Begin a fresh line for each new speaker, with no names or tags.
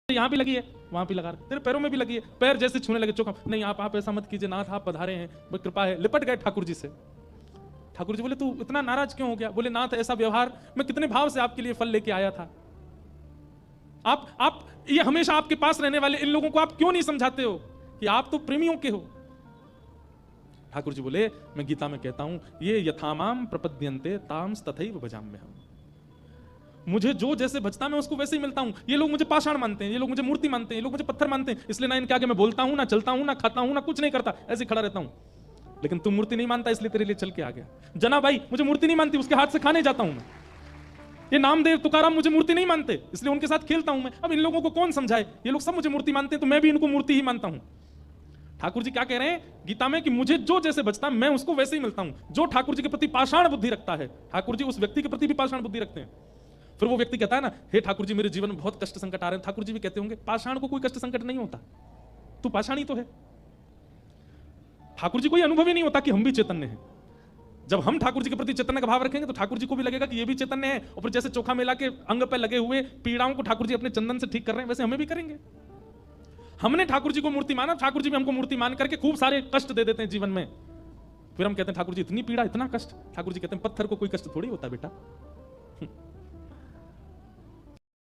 यहाँ भी लगी है, वहां भी लगा रहे, तेरे पैरों में भी लगी है, पैर जैसे छूने लगे चौका, नहीं आप ऐसा मत कीजिए नाथ, आप पधारे हैं, वो कृपा है। लिपट गए ठाकुर जी से। ठाकुर जी बोले तू इतना नाराज क्यों हो गया? बोले नाथ ऐसा व्यवहार, मैं कितने भाव से आपके लिए फल लेके आया था। आप ये हमेशा आपके पास रहने वाले इन लोगों को आप क्यों नहीं समझाते हो कि आप तो प्रेमियों के हो? ठाकुर जी बोले मैं गीता में कहता हूं, ये यथामाम प्रपद्यन्ते ताम्स तथैव भजाम्यहम्। मुझे जो जैसे भजता मैं उसको वैसे ही मिलता हूं। ये लोग मुझे पाषाण मानते हैं, ये लोग मुझे मूर्ति मानते हैं, ये लोग मुझे पत्थर मानते हैं, इसलिए ना इनके आगे मैं बोलता हूं, ना चलता हूं, ना खाता हूं, ना कुछ नहीं करता, ऐसे खड़ा रहता हूं। लेकिन तू मूर्ति नहीं मानता इसलिए तेरे लिए चल के आ गया। जना भाई मुझे मूर्ति नहीं मानती, उसके हाथ से खाने जाता हूं मैं। ये नामदेव तुकाराम मुझे मूर्ति नहीं मानते, इसलिए उनके साथ खेलता हूं मैं। अब इन लोगों को कौन समझाए? ये लोग सब मुझे मूर्ति मानते हैं, तो मैं भी इनको मूर्ति ही मानता हूं। ठाकुर जी क्या कह रहे हैं गीता में कि मुझे जो जैसे बचता मैं उसको वैसे ही मिलता हूं। जो ठाकुर जी के प्रति पाषाण बुद्धि रखता है, ठाकुर जी उस व्यक्ति के प्रति भी पाषाण बुद्धि रखते हैं। फिर वो व्यक्ति कहता है ना, हे ठाकुर जी मेरे जीवन में बहुत कष्ट संकट आ रहे हैं। ठाकुर जी भी कहते होंगे पाषाण को कोई कष्ट संकट नहीं होता, तू पाषाण ही तो है। ठाकुर जी को यह अनुभव ही नहीं होता कि हम भी चैतन्य हैं। जब हम ठाकुर जी के प्रति चैतन्य का भाव रखेंगे तो ठाकुर जी को भी लगेगा कि ये भी चैतन्य है। और फिर जैसे चोखा मेला के अंग पर लगे हुए पीड़ाओं को ठाकुर जी अपने चंदन से ठीक कर रहे हैं, वैसे हमें भी करेंगे। हमने ठाकुर जी को मूर्ति माना, ठाकुर जी भी हमको मूर्ति मान करके खूब सारे कष्ट दे देते हैं जीवन में। फिर हम कहते हैं ठाकुर जी इतनी पीड़ा, इतना कष्ट। ठाकुर जी कहते हैं पत्थर को कोई कष्ट थोड़ी होता बेटा,